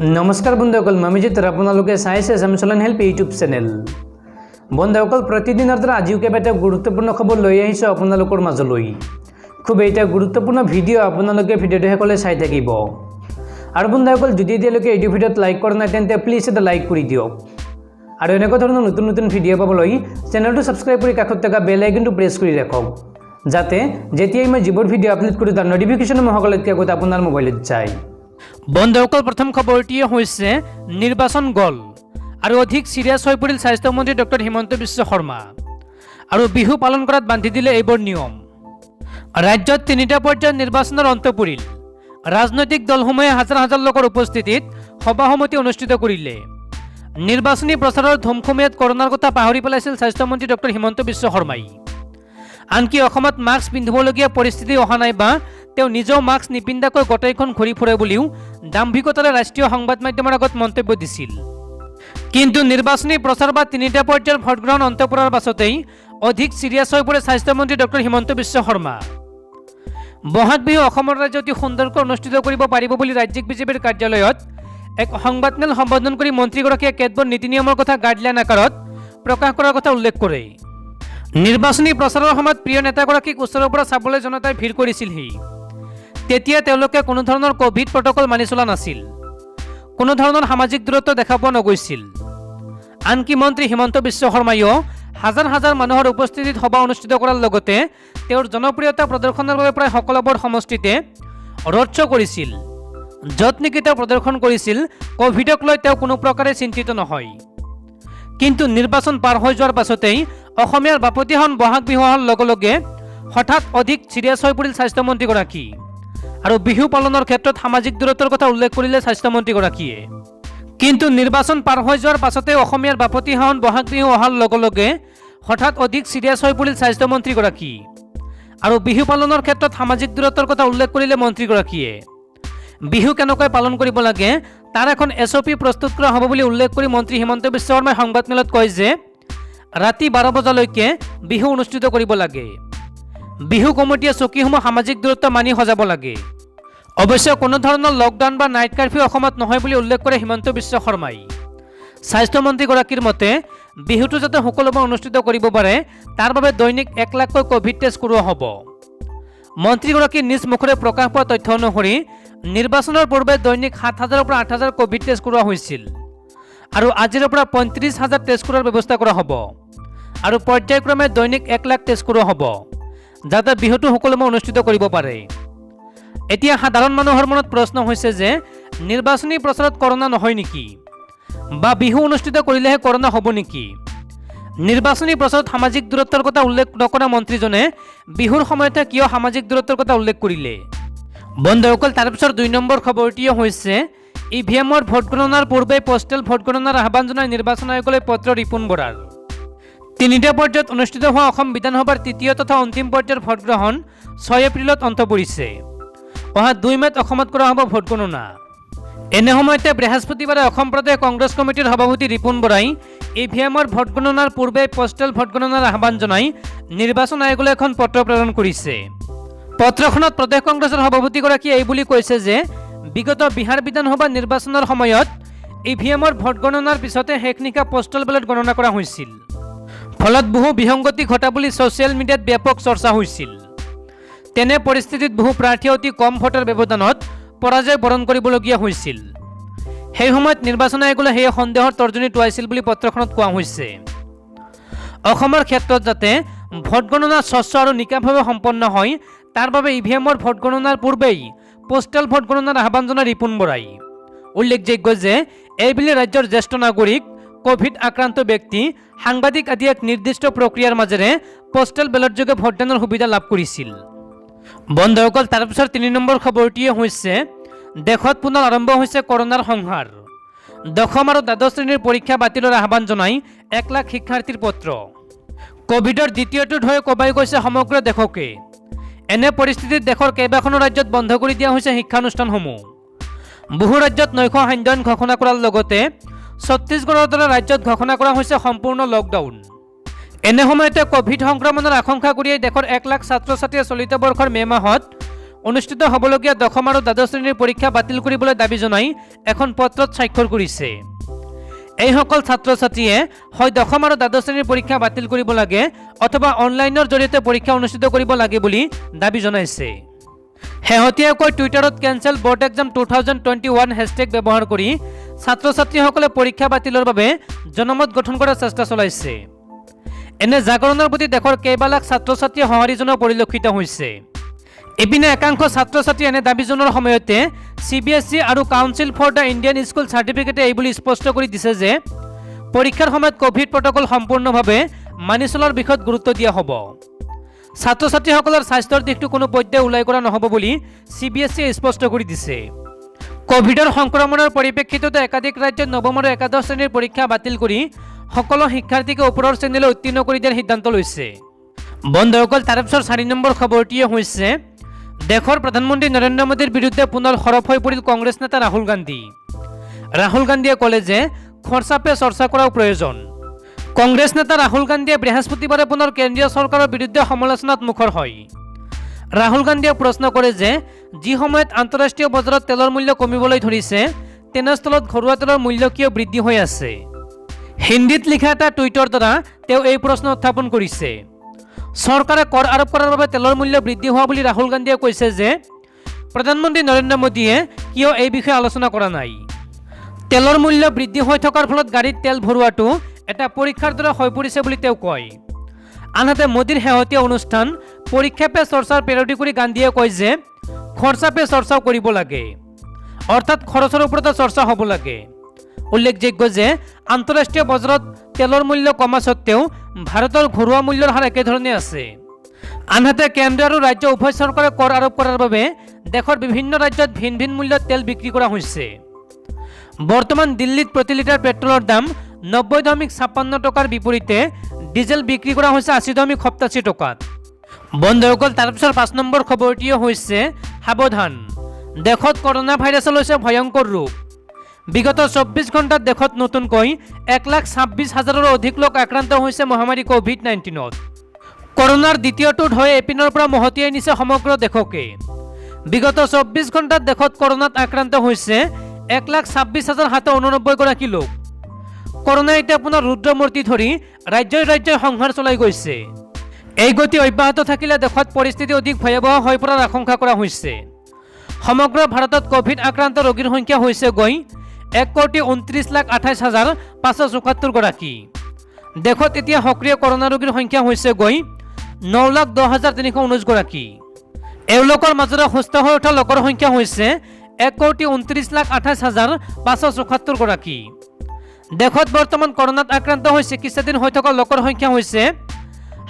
नमस्कार बंधुসকল ममिजित आपलोके चाइसे सैमसलन help YouTube channel. बंधुসকল प्रतिदिনৰ দৰে আজিও কেইবাটা গুৰুত্বপূৰ্ণ খবৰ লৈ আহিছো আপোনালোকৰ মাজলৈ। খুব এটা গুৰুত্বপূৰ্ণ ভিডিঅ' আপোনালোকে ভিডিঅ'টো সকলে চাই থাকিব। আৰু বন্ধুসকল যদি এতিয়ালৈকে এই ভিডিঅ'ত লাইক কৰা নাই তেন্তে প্লিজ এটা লাইক কৰি দিয়ক। আৰু এনেকুৱা ধৰণৰ নতুন নতুন ভিডিঅ' পাবলৈ চেনেলটো সাবস্ক্ৰাইব কৰি কাষত থকা বেল আইকনটো প্ৰেছ কৰি ৰাখক, যাতে যেতিয়াই মই যিবোৰ ভিডিঅ' আপলোড কৰোঁ তাৰ নটিফিকেশ্যন সকলোতকৈ আগতে আপোনাৰ মোবাইলত যায়। বন্ধুসকল প্ৰথম খবৰটি হৈছে নিৰ্বাচন গল আৰু অধিক সিৰিয়াছ হৈ পৰিল স্বাস্থ্যমন্ত্ৰী ডক্টৰ হিমন্ত বিশ্ব শৰ্মা আৰু বিহু পালন কৰাত বান্ধি দিলে এইবোৰ নিয়ম। ৰাজ্যত তিনিটা পৰ্যায়ৰ নিৰ্বাচনৰ অন্ত পৰিল। ৰাজনৈতিক দলসমূহে হাজাৰ হাজাৰ লোকৰ উপস্থিতিত সভা সমিতি অনুষ্ঠিত কৰিলে। নিৰ্বাচনী প্ৰচাৰৰ ধুমখুমীয়াত কৰোনাৰ কথা পাহৰি পেলাইছিল স্বাস্থ্যমন্ত্ৰী ডক্টৰ হিমন্ত বিশ্ব শৰ্মাই। আনকি অসমত মাস্ক পিন্ধিবলগীয়া পৰিস্থিতি অহা নাই বা তেওঁ নিজেও মাস্ক নিপিন্ধাকৈ গোটেইখন ঘূৰি ফুৰে বুলিও দাম্ভিকতাৰে ৰাষ্ট্ৰীয় সংবাদ মাধ্যমৰ আগত মন্তব্য দিছিল। কিন্তু নিৰ্বাচনী প্ৰচাৰ বা তিনিটা পৰ্যায়ৰ ভোটগ্ৰহণ অন্ত পৰাৰ পাছতেই অধিক সিৰিয়াছ হৈ পৰে স্বাস্থ্যমন্ত্ৰী ডক্টৰ হিমন্ত বিশ্ব শৰ্মা। বহাগ বিহু অসমৰ ৰাজ্যত অতি সুন্দৰকৈ অনুষ্ঠিত কৰিব পাৰিব বুলি ৰাজ্যিক বিজেপিৰ কাৰ্যালয়ত এক সংবাদমেল সম্বোধন কৰি মন্ত্ৰীগৰাকীয়ে কেতবোৰ নীতি নিয়মৰ কথা গাইডলাইন আকাৰত প্ৰকাশ কৰাৰ কথা উল্লেখ কৰে। নিৰ্বাচনী প্ৰচাৰৰ সময়ত প্ৰিয় নেতাগৰাকীক ওচৰৰ পৰা চাবলৈ জনতাই ভিৰ কৰিছিলহি। তেতিয়া তেওঁলোকে কোনো ধৰণৰ কোভিড প্ৰটকল মানি চলা নাছিল, কোনো ধৰণৰ সামাজিক দূৰত্ব দেখা পোৱা নগৈছিল। আনকি মন্ত্ৰী হিমন্ত বিশ্ব শৰ্মায়ো হাজাৰ হাজাৰ মানুহৰ উপস্থিতিত সভা অনুষ্ঠিত কৰাৰ লগতে তেওঁৰ জনপ্ৰিয়তা প্ৰদৰ্শনৰ বাবে প্ৰায় সকলোবোৰ সমষ্টিতে ৰোড শ্ব' কৰিছিল, য'ত নেকি তেওঁ প্ৰদৰ্শন কৰিছিল কোভিডক লৈ তেওঁ কোনো প্ৰকাৰে চিন্তিত নহয়। কিন্তু নিৰ্বাচন পাৰ হৈ যোৱাৰ পাছতেই অসমীয়াৰ বাপতিসাহোন বহাগ বিহু অহাৰ লগে লগে হঠাৎ অধিক সিৰিয়াছ হৈ পৰিল স্বাস্থ্যমন্ত্ৰীগৰাকী আৰু বিহু পালনৰ ক্ষেত্ৰত সামাজিক দূৰত্বৰ কথা উল্লেখ কৰিলে স্বাস্থ্যমন্ত্ৰীগৰাকীয়ে। কিন্তু নিৰ্বাচন পাৰ হৈ যোৱাৰ পাছতে অসমীয়াৰ বাপতিসাহোন বহাগ বিহু অহাৰ লগে লগে হঠাৎ অধিক সিৰিয়াছ হৈ পৰিল স্বাস্থ্যমন্ত্ৰীগৰাকী আৰু বিহু পালনৰ ক্ষেত্ৰত সামাজিক দূৰত্বৰ কথা উল্লেখ কৰিলে মন্ত্ৰীগৰাকীয়ে। বিহু কেনেকৈ পালন কৰিব লাগে তাৰ এখন SOP প্ৰস্তুত কৰা হ'ব বুলি উল্লেখ কৰি মন্ত্ৰী হিমন্ত বিশ্ব শৰ্মাই সংবাদমেলত কয় যে ৰাতি 12 বজালৈকে বিহু অনুষ্ঠিত কৰিব লাগে। বিহু কমিটিয়ে চকীসমূহ সামাজিক দূৰত্ব মানি সজাব লাগে। অৱশ্যে কোনো ধৰণৰ লকডাউন বা নাইট কাৰফিউ অসমত নহয় বুলি উল্লেখ কৰে হিমন্ত বিশ্ব শৰ্মাই। স্বাস্থ্যমন্ত্ৰীগৰাকীৰ মতে বিহুটো যাতে সকলোবোৰ অনুষ্ঠিত কৰিব পাৰে তাৰ বাবে দৈনিক 1 লাখকৈ কোভিড টেষ্ট কৰোৱা হ'ব। মন্ত্ৰীগৰাকীৰ নিজ মুখৰে প্ৰকাশ পোৱা তথ্য অনুসৰি নিৰ্বাচনৰ পূৰ্বে দৈনিক 7,000ৰ পৰা 8,000 কোভিড টেষ্ট কৰোৱা হৈছিল আৰু আজিৰ পৰা 35,000 টেষ্ট কৰাৰ ব্যৱস্থা কৰা হ'ব আৰু পৰ্যায়ক্ৰমে দৈনিক 1 লাখ টেষ্ট কৰোৱা হ'ব যাতে বিহুটো সকলোৱে অনুষ্ঠিত কৰিব পাৰে। এতিয়া সাধাৰণ মানুহৰ মনত প্ৰশ্ন হৈছে যে নিৰ্বাচনী প্ৰচাৰত কৰোনা নহয় নেকি বা বিহু অনুষ্ঠিত কৰিলেহে কৰোনা হ'ব নেকি? নিৰ্বাচনী প্ৰচাৰত সামাজিক দূৰত্বৰ কথা উল্লেখ নকৰা মন্ত্ৰীজনে বিহুৰ সময়তে কিয় সামাজিক দূৰত্বৰ কথা উল্লেখ কৰিলে? বন্ধুসকল, তাৰপিছত 2 নম্বৰ খবৰটি হৈছে EVMৰ ভোটগণনাৰ পূৰ্বে পোষ্টেল ভোটগণনাৰ আহ্বান জনাই নিৰ্বাচন আয়োগলৈ পত্ৰ ৰিপুণ বৰাৰ। 3টা পৰ্যায়ত অনুষ্ঠিত হোৱা অসম বিধানসভাৰ 3য় তথা অন্তিম পৰ্যায়ৰ ভোটগ্ৰহণ 6 এপ্ৰিলত অন্ত পৰিছে। অহা 2 মেত অসমত কৰা হ'ব ভোটগণনা। এনে সময়তে বৃহস্পতিবাৰে অসম প্ৰদেশ কংগ্ৰেছ কমিটিৰ সভাপতি ৰিপুণ বৰাই EVMৰ ভোটগণনাৰ পূৰ্বে পোষ্টেল ভোটগণনাৰ আহ্বান জনাই নিৰ্বাচন আয়োগলৈ এখন পত্ৰ প্ৰেৰণ কৰিছে। পত্ৰখনত প্ৰদেশ কংগ্ৰেছৰ সভাপতিগৰাকীয়ে এই বুলি কৈছে যে বিগত বিহাৰ বিধানসভা নিৰ্বাচনৰ সময়ত EVMৰ ভোটগণনাৰ পিছতে শেষ নিশা পোষ্টেল বেলট গণনা কৰা হৈছিল। ফলত বহু বিসংগতি ঘটা বুলি ছ'চিয়েল মিডিয়াত ব্যাপক চৰ্চা হৈছিল। তেনে পৰিস্থিতিত বহু প্ৰাৰ্থীয়ে অতি কম ভোটৰ ব্যৱধানত পৰাজয় বৰণ কৰিবলগীয়া হৈছিল। সেই সময়ত নিৰ্বাচন আয়োগলৈ সেই সন্দেহৰ তৰ্জনী টোৱাইছিল বুলি পত্ৰখনত কোৱা হৈছে। অসমৰ ক্ষেত্ৰত যাতে ভোটগণনা স্বচ্ছ আৰু নিকাভাৱে সম্পন্ন হয় তাৰ বাবে EVMৰ ভোটগণনাৰ পূৰ্বেই পোষ্টেল ভোটগণনাৰ আহ্বান জনাই ৰিপুণ বৰাই। উল্লেখযোগ্য যে এইবুলি ৰাজ্যৰ জ্যেষ্ঠ নাগৰিক, কোভিড আক্ৰান্ত ব্যক্তি, সাংবাদিক আদি এক নিৰ্দিষ্ট প্ৰক্ৰিয়াৰ মাজেৰে পোষ্টেল বেলট যোগে ভোটদানৰ সুবিধা লাভ কৰিছিল। বন্ধুসকল, তাৰপিছত 3 নম্বৰ খবৰটি হৈছে দেশত পুনৰ আৰম্ভ হৈছে কৰোনাৰ সংহাৰ। 10ম আৰু দ্বাদশ শ্ৰেণীৰ পৰীক্ষা বাতিলৰ আহ্বান জনাই 1 লাখ শিক্ষাৰ্থীৰ পত্ৰ। কোভিডৰ দ্বিতীয়টো ঢৌ কবাই গৈছে সমগ্ৰ দেশকে। এনে পৰিস্থিতিত দেশৰ কেইবাখনো ৰাজ্যত বন্ধ কৰি দিয়া হৈছে শিক্ষানুষ্ঠানসমূহ। বহু ৰাজ্যত নৈশ সান্ধ্য ঘোষণা কৰাৰ লগতে ছত্তীশগড়ৰ দৰে ৰাজ্যত ঘোষণা কৰা হৈছে সম্পূৰ্ণ লকডাউন। এনে সময়তে কোভিড সংক্ৰমণৰ আশংকা কৰিয়েই দেশৰ 1 লাখ ছাত্ৰ ছাত্ৰীয়ে চলিত বৰ্ষৰ মে' মাহত অনুষ্ঠিত হ'বলগীয়া দশম আৰু দ্বাদশ শ্ৰেণীৰ পৰীক্ষা বাতিল কৰিবলৈ দাবী জনাই এখন পত্ৰত স্বাক্ষৰ কৰিছে। এইসকল ছাত্ৰ ছাত্ৰীয়ে হয় দশম আৰু দ্বাদশ শ্ৰেণীৰ পৰীক্ষা বাতিল কৰিব লাগে অথবা অনলাইনৰ জৰিয়তে পৰীক্ষা অনুষ্ঠিত কৰিব লাগে বুলি দাবী জনাইছে। শেহতীয়াকৈ টুইটাৰত কেঞ্চেল বৰ্ড এক্সাম 2021 হেছটেগ ব্যৱহাৰ কৰি ছাত্ৰ ছাত্ৰীসকলে পৰীক্ষা বাতিলৰ বাবে জনমত গঠন কৰাৰ চেষ্টা চলাইছে। এনে জাগৰণৰ প্ৰতি দেশৰ কেইবালাখ ছাত্ৰ ছাত্ৰীয়ে সঁহাৰি জনোৱা পৰিলক্ষিত হৈছে। ইপিনে একাংশ ছাত্ৰ ছাত্ৰী এনে দাবী জনোৱাৰ সময়তে CBSE আৰু council for the Indian school চাৰ্টিফিকেটে এইবুলি স্পষ্ট কৰি দিছে যে পৰীক্ষাৰ সময়ত কোভিড প্ৰট'কল সম্পূৰ্ণভাৱে মানি চলাৰ বিষয়ত গুৰুত্ব দিয়া হ'ব। ছাত্ৰ ছাত্ৰীসকলৰ স্বাস্থ্যৰ দিশটো কোনো পৰ্যায়ে ওলাই কৰা নহ'ব বুলি CBSE স্পষ্ট কৰি দিছে। কোভিডৰ সংক্ৰমণৰ পৰিপ্ৰেক্ষিততে একাধিক ৰাজ্যত নৱম আৰু একাদশ শ্ৰেণীৰ পৰীক্ষা বাতিল কৰি সকলো শিক্ষাৰ্থীকে ওপৰৰ শ্ৰেণীলৈ উত্তীৰ্ণ কৰি দিয়াৰ সিদ্ধান্ত লৈছে। বন্ধুসকল, তাৰপিছত 4 নম্বৰ খবৰটিয়ে হৈছে দেশৰ প্ৰধানমন্ত্ৰী নৰেন্দ্ৰ মোদীৰ বিৰুদ্ধে পুনৰ সৰব হৈ পৰিল কংগ্ৰেছ নেতা ৰাহুল গান্ধী। ৰাহুল গান্ধীয়ে ক'লে যে খৰচা পে চৰ্চা কৰাও প্ৰয়োজন। কংগ্ৰেছ নেতা ৰাহুল গান্ধীয়ে বৃহস্পতিবাৰে পুনৰ কেন্দ্ৰীয় চৰকাৰৰ বিৰুদ্ধে সমালোচনাত মুখৰ হয়। ৰাহুল গান্ধীয়ে প্ৰশ্ন কৰে যে যি সময়ত আন্তঃৰাষ্ট্ৰীয় বজাৰত তেলৰ মূল্য কমিবলৈ ধৰিছে তেনেস্থলত ঘৰুৱা তেলৰ মূল্য কিয় বৃদ্ধি হৈ আছে। হিন্দীত লিখা এটা টুইটৰ দ্বাৰা তেওঁ এই প্ৰশ্ন উত্থাপন কৰিছে। চৰকাৰে কৰ আৰোপ কৰাৰ বাবে তেলৰ মূল্য বৃদ্ধি হোৱা বুলি ৰাহুল গান্ধীয়ে কৈছে যে প্ৰধানমন্ত্ৰী নৰেন্দ্ৰ মোদীয়ে কিয় এই বিষয়ে আলোচনা কৰা নাই। তেলৰ মূল্য বৃদ্ধি হৈ থকাৰ ফলত গাড়ীত তেল ভৰোৱাটো এটা পৰীক্ষাৰ দৰে হৈ পৰিছে বুলি তেওঁ কয়। আনহাতে মোদীৰ শেহতীয়া অনুষ্ঠান পৰীক্ষা পে চৰ্চাৰ পেৰডি কৰি গান্ধীয়ে কয় যে খৰচা পে চৰ্চাও কৰিব লাগে, অৰ্থাৎ খৰচৰ ওপৰতে চৰ্চা হ'ব লাগে। উল্লেখযোগ্য যে আন্তঃৰাষ্ট্ৰীয় বজাৰত তেলৰ মূল্য কমা স্বত্তেও ভাৰতৰ ঘৰুৱা মূল্যৰ হাৰ একেধৰণে আছে। আনহাতে কেন্দ্ৰ আৰু ৰাজ্য উভয় চৰকাৰে কৰ আৰোপ কৰাৰ বাবে দেশৰ বিভিন্ন ৰাজ্যত ভিন ভিন মূল্যত তেল বিক্ৰী কৰা হৈছে। বৰ্তমান দিল্লীত প্ৰতি লিটাৰ পেট্ৰলৰ দাম 90.56 টকাৰ বিপৰীতে ডিজেল বিক্ৰী কৰা হৈছে 80.87 টকাত। বন্ধুসকল, তাৰপিছত 5 নম্বৰ খবৰটিও হৈছে সাৱধান, দেশত কৰোনা ভাইৰাছে লৈছে ভয়ংকৰ ৰূপ। বিগত 24 ঘণ্টাত দেশত নতুনকৈ 1,26,000ৰো অধিক লোক আক্ৰান্ত হৈছে মহামাৰী কোভিড-19ত। কৰোনাৰ দ্বিতীয়টো ঢৌৱে এপিনৰ পৰা মহতিয়াই নিছে সমগ্ৰ দেশকে। বিগত 24 ঘণ্টাত দেশত কৰোনাত আক্ৰান্ত হৈছে 1,26,789 গৰাকী লোক। কৰোনাই এতিয়া পুনৰ ৰুদ্ৰমূৰ্তি ধৰি ৰাজ্যই ৰাজ্যই সংহাৰ চলাই গৈছে। এই গতি অব্যাহত থাকিলে দেশত পৰিস্থিতি অধিক ভয়াৱহ হৈ পৰাৰ আশংকা কৰা হৈছে। সমগ্ৰ ভাৰতত কোভিড আক্ৰান্ত ৰোগীৰ সংখ্যা হৈছে গৈ 1,29,28,574 গৰাকী। দেশত এতিয়া সক্ৰিয় কৰোনা ৰোগীৰ সংখ্যা হৈছে গৈ 9,10,319 গৰাকী। এওঁলোকৰ মাজতে সুস্থ হৈ উঠা লোকৰ সংখ্যা হৈছে 1,29,28,574 গৰাকী। দেশত বৰ্তমান কৰোনাত আক্ৰান্ত হৈ চিকিৎসাধীন হৈ থকা লোকৰ সংখ্যা হৈছে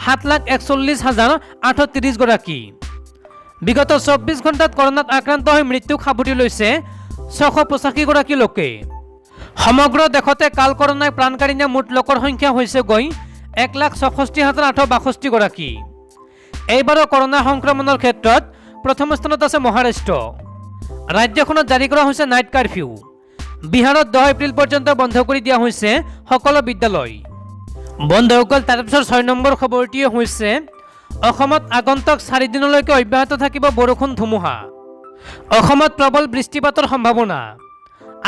7,41,830 গৰাকী। বিগত 24 ঘণ্টাত কৰোনাত আক্ৰান্ত হৈ মৃত্যুক সাৱটি লৈছে 685 গৰাকী লোকে। সমগ্ৰ দেশতে কাল কৰোনাই প্ৰাণকাৰী নিয়া মুঠ লোকৰ সংখ্যা হৈছে গৈ 1,64,862 গৰাকী। এইবাৰৰ কৰোনা সংক্ৰমণৰ ক্ষেত্ৰত প্ৰথম স্থানত আছে মহাৰাষ্ট্ৰ। ৰাজ্যখনত জাৰি কৰা হৈছে নাইট কাৰফিউ। বিহাৰত 10 এপ্ৰিল পৰ্যন্ত বন্ধ কৰি দিয়া হৈছে সকলো বিদ্যালয়। বন্ধুসকল, তাৰপিছত 6 নম্বৰ খবৰটিয়ে হৈছে অসমত আগন্তুক 4 দিনলৈকে অব্যাহত থাকিব বৰষুণ ধুমুহা। অসমত প্ৰবল বৃষ্টিপাতৰ সম্ভাৱনা।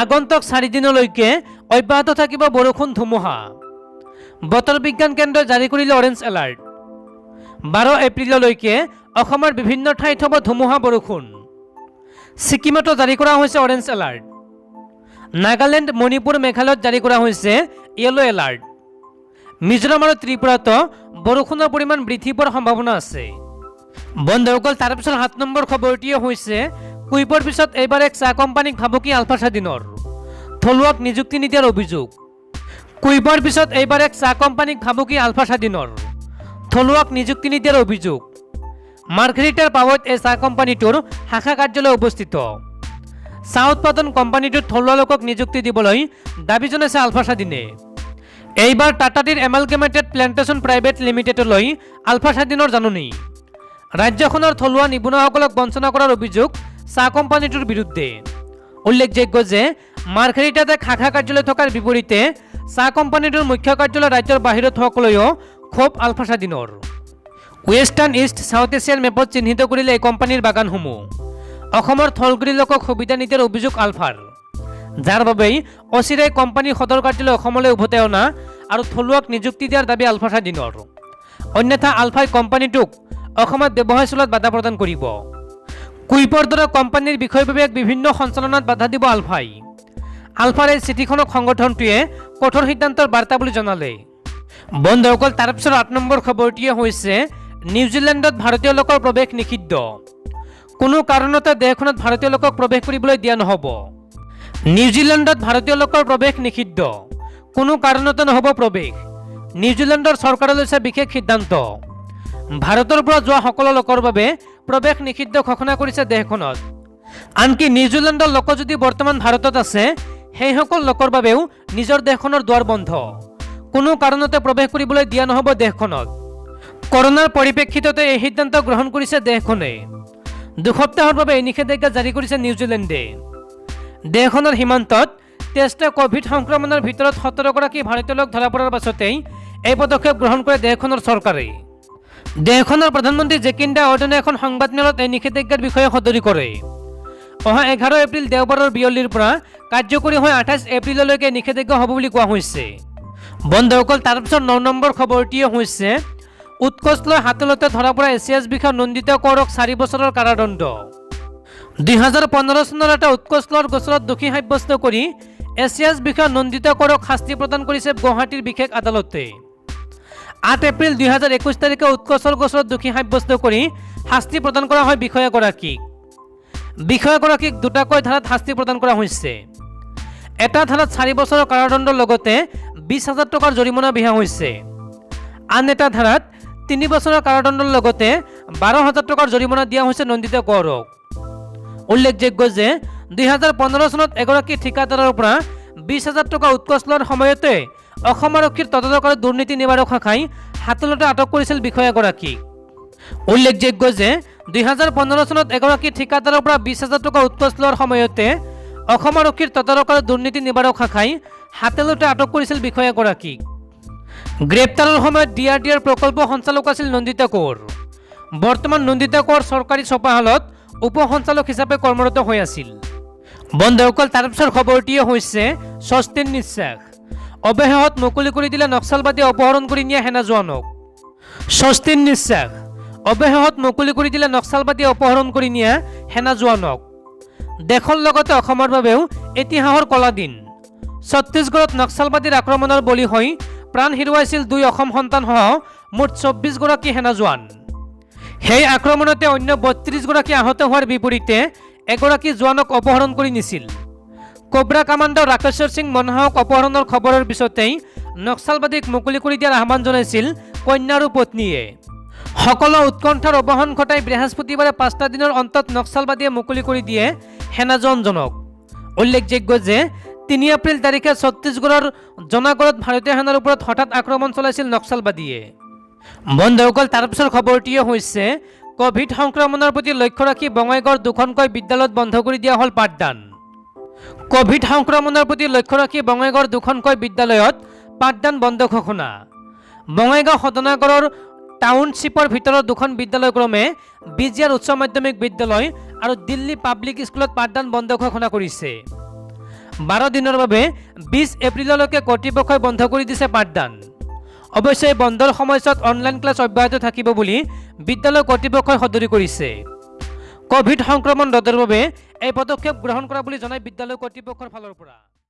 আগন্তুক 4 দিনলৈকে অব্যাহত থাকিব বৰষুণ ধুমুহা। বতৰ বিজ্ঞান কেন্দ্ৰই জাৰি কৰিলে অৰেঞ্জ এলাৰ্ট। 12 এপ্ৰিললৈকে অসমৰ বিভিন্ন ঠাইত হ'ব ধুমুহা বৰষুণ। ছিকিমতো জাৰি কৰা হৈছে অৰেঞ্জ এলাৰ্ট। নাগালেণ্ড, মণিপুৰ, মেঘালয়ত জাৰি কৰা হৈছে য়েলো এলাৰ্ট। মিজোৰাম আৰু ত্ৰিপুৰাতো বৰষুণৰ পৰিমাণ বৃদ্ধি পোৱাৰ সম্ভাৱনা আছে। বন্ধুসকল, তাৰপিছত 7 নম্বৰ খবৰটিয়ে হৈছে কুইপৰ পিছত এইবাৰ এক চাহ কোম্পানীক ভাবুকি আলফা স্বাধীনৰ। থলুৱাক নিযুক্তি নিদিয়াৰ অভিযোগ। কুইপৰ পিছত এইবাৰ এক চাহ কোম্পানীক ভাবুকি আলফা স্বাধীনৰ। থলুৱাক নিযুক্তি নিদিয়াৰ অভিযোগ। মাৰ্ঘেৰিটাৰ পাৱত এই চাহ কোম্পানীটোৰ শাখা কাৰ্যালয় অৱস্থিত। চাহ উৎপাদন কোম্পানীটোত থলুৱা লোকক নিযুক্তি দিবলৈ দাবী জনাইছে আলফা স্বাধীনে। এইবাৰ টাটা টিৰ এমালগেমেটেড প্লেণ্টেশ্যন প্ৰাইভেট লিমিটেডলৈ আলফা স্বাধীনৰ জাননী। ৰাজ্যখনৰ থলুৱা নিবনুৱাসকলক বঞ্চনা কৰাৰ অভিযোগ চাহ কোম্পানীটোৰ বিৰুদ্ধে। উল্লেখযোগ্য যে মাৰ্ঘেৰিটাত এক শাখা কাৰ্যালয় থকাৰ বিপৰীতে চাহ কোম্পানীটোৰ মুখ্য কাৰ্যালয় ৰাজ্যৰ বাহিৰত হোৱাকলৈও ক্ষোভ আলফা স্বাধীনৰ। ৱেষ্টাৰ্ণ ইষ্ট সাউথ এছিয়ান মেপত চিহ্নিত কৰিলে এই কোম্পানীৰ বাগানসমূহ। অসমৰ থলগুৰি লোকক সুবিধা নিদিয়াৰ অভিযোগ আলফাৰ, যাৰ বাবেই অচিৰেই কোম্পানীৰ সদৰ কাৰ্যালয় অসমলৈ উভতাই অনা আৰু থলুৱাক নিযুক্তি দিয়াৰ দাবী আলফাৰ দিনৰ। অন্যথা আলফাই কোম্পানীটোক অসমত ব্যৱসায় চলোৱাত বাধা প্ৰদান কৰিব। কুইপৰ দৰে কোম্পানীৰ বিষয়ববীয়াক বিভিন্ন সঞ্চালনত বাধা দিব আলফাই। আলফাৰ এই চিঠিখনক সংগঠনটোৱে কঠোৰ সিদ্ধান্তৰ বাৰ্তা বুলি জনালে। বন্ধুসকল, তাৰ পিছত ৮ নম্বৰ খবৰটিয়ে হৈছে নিউজিলেণ্ডত ভাৰতীয় লোকৰ প্ৰৱেশ নিষিদ্ধ। কোনো কাৰণতে দেশখনত ভাৰতীয় লোকক প্ৰৱেশ কৰিবলৈ দিয়া নহ'ব। নিউজিলেণ্ডত ভাৰতীয় লোকৰ প্ৰৱেশ নিষিদ্ধ, কোনো কাৰণতে নহ'ব প্ৰৱেশ। নিউজিলেণ্ডৰ চৰকাৰে লৈছে বিশেষ সিদ্ধান্ত। ভাৰতৰ পৰা যোৱা সকলো লোকৰ বাবে প্ৰৱেশ নিষিদ্ধ ঘোষণা কৰিছে দেশখনত। আনকি নিউজিলেণ্ডৰ লোক যদি বৰ্তমান ভাৰতত আছে, সেইসকল লোকৰ বাবেও নিজৰ দেশখনৰ দুৱাৰ বন্ধ। কোনো কাৰণতে প্ৰৱেশ কৰিবলৈ দিয়া নহ'ব দেশখনত। কৰোনাৰ পৰিপ্ৰেক্ষিততে এই সিদ্ধান্ত গ্ৰহণ কৰিছে দেশখনে। 2 সপ্তাহৰ বাবে এই নিষেধাজ্ঞা জাৰি কৰিছে নিউজিলেণ্ডে। দেশখনৰ সীমান্তত টেষ্টে কোভিড সংক্ৰমণৰ ভিতৰত 17গৰাকী ভাৰতীয় লোক ধৰা পৰাৰ পাছতেই এই পদক্ষেপ গ্ৰহণ কৰে দেশখনৰ চৰকাৰে। দেশখনৰ প্ৰধানমন্ত্ৰী জেকিণ্ডা আৰ্ডেনে এখন সংবাদমেলত এই নিষেধাজ্ঞাৰ বিষয়ে সদৰি কৰে। অহা 11 এপ্ৰিল দেওবাৰৰ বিয়লিৰ পৰা কাৰ্যকৰী হৈ 28 এপ্ৰিললৈকে নিষেধাজ্ঞা হ'ব বুলি কোৱা হৈছে। বন্ধুসকল, তাৰ পিছত 9 নম্বৰ খবৰটিয়ে হৈছে উৎকোচ লৈ হাতলতে ধৰা পৰা এছিয়াছ বিষয়া নন্দিতা কৌৰক 4 বছৰৰ কাৰাদণ্ড। 2015 চনৰ এটা উৎকোচ লোৱাৰ গোচৰত দোষী সাব্যস্ত কৰি এছিয়াছ বিষয়া নন্দিতা কৌৰক শাস্তি প্ৰদান কৰিছে গুৱাহাটীৰ বিশেষ আদালতে। 8 এপ্ৰিল 2021 তাৰিখে উৎকোচৰ গোচৰত দোষী সাব্যস্ত কৰি শাস্তি প্ৰদান কৰা হয় বিষয়াগৰাকীক। বিষয়াগৰাকীক দুটাকৈ ধাৰাত শাস্তি প্ৰদান কৰা হৈছে। এটা ধাৰাত 4 বছৰৰ কাৰাদণ্ডৰ লগতে 20,000 টকাৰ জৰিমনা বিহা হৈছে। আন এটা ধাৰাত 3 বছৰৰ কাৰাদণ্ডৰ লগতে 12,000 টকাৰ জৰিমনা দিয়া হৈছে নন্দিতা কৌৰক। উল্লেখযোগ্য যে 2015 চনত এগৰাকী ঠিকাদাৰৰ পৰা 20,000 টকা উৎকোচ লোৱাৰ সময়তে অসম আৰক্ষীৰ তদন্তকাৰী দুৰ্নীতি নিবাৰক শাখাই হাতলতে আটক কৰিছিল বিষয়াগৰাকীক। উল্লেখযোগ্য যে 2015 চনত এগৰাকী ঠিকাদাৰৰ পৰা 20,000 টকা উৎকোচ লোৱাৰ সময়তে অসম আৰক্ষীৰ তদন্তকাৰী দুৰ্নীতি নিবাৰক শাখাই হাতলতে আটক কৰিছিল বিষয়াগৰাকীক। গ্ৰেপ্তাৰৰ সময়ত DRDR প্ৰকল্প সঞ্চালক আছিল নন্দিতা কৌৰ। বৰ্তমান নন্দিতা কৌৰ চৰকাৰী ছপাহালত উপ সঞ্চালক হিচাপে কৰ্মৰত হৈ আছিল। বন্ধুসকল, তাৰ পিছৰ খবৰটিয়ে হৈছে স্বস্তিৰ নিশ্বাস। অৱশেষত মুকলি কৰি দিলে নক্সালবাদীয়ে অপহৰণ কৰি নিয়া সেনা জোৱানক। স্বস্তিৰ নিশ্বাস। অৱশেষত মুকলি কৰি দিলে নক্সালবাদীয়ে অপহৰণ কৰি নিয়া সেনা জোৱানক। দেশৰ লগতে অসমৰ বাবেও ইতিহাসৰ কলা দিন। ছত্তীশগড়ত নক্সালবাদীৰ আক্ৰমণৰ বলি হৈ প্ৰাণ হেৰুৱাইছিল 2 অসম সন্তানসহ মুঠ 24গৰাকী সেনা জোৱান। সেই আক্ৰমণতে অন্য 32গৰাকী আহত হোৱাৰ বিপৰীতে এগৰাকী জোৱানক অপহৰণ কৰি নিছিল। কোব্ৰা কামাণ্ডাৰ ৰাকেশ্বৰ সিং মনহাওক অপহৰণৰ খবৰৰ পিছতেই নক্সালবাদীক মুকলি কৰি দিয়াৰ আহ্বান জনাইছিল কন্যা আৰু পত্নীয়ে। সকলো উৎকণ্ঠাৰ অৱসান ঘটাই বৃহস্পতিবাৰে 5টা দিনৰ অন্তত নক্সালবাদীয়ে মুকলি কৰি দিয়ে সেনা জোৱানজনক। উল্লেখযোগ্য যে 3 এপ্ৰিল তাৰিখে ছত্তীশগড়ৰ জনাগড়ত ভাৰতীয় সেনাৰ ওপৰত হঠাৎ আক্ৰমণ চলাইছিল নক্সালবাদীয়ে। বন্ধুসকল, তাৰ পিছৰ খবৰটিয়ে হৈছে কোভিড সংক্ৰমণৰ প্ৰতি লক্ষ্য ৰাখি বঙাইগাঁৱৰ 2খনকৈ বিদ্যালয়ত বন্ধ কৰি দিয়া হ'ল পাঠদান। কোভিড সংক্ৰমণৰ প্ৰতি লক্ষ্য ৰাখি বঙাইগাঁৱৰ 2খনকৈ বিদ্যালয়ত পাঠদান বন্ধ ঘোষণা। বঙাইগাঁও সদনাগড়ৰ টাউনশ্বিপৰ ভিতৰত 2খন বিদ্যালয় ক্ৰমে BGR উচ্চ মাধ্যমিক বিদ্যালয় আৰু দিল্লী পাব্লিক স্কুলত পাঠদান বন্ধ ঘোষণা কৰিছে। 12 দিনৰ বাবে 20 এপ্ৰিললৈকে কৰ্তৃপক্ষই বন্ধ কৰি দিছে পাঠদান। অৱশ্যে এই বন্ধৰ সময়ছোৱাত অনলাইন ক্লাছ অব্যাহত থাকিব বুলি বিদ্যালয় কৰ্তৃপক্ষই সদৰি কৰিছে। কোভিড সংক্ৰমণ ৰোধৰ বাবে এই পদক্ষেপ গ্ৰহণ কৰা বুলি জনায় বিদ্যালয় কৰ্তৃপক্ষৰ ফালৰ পৰা।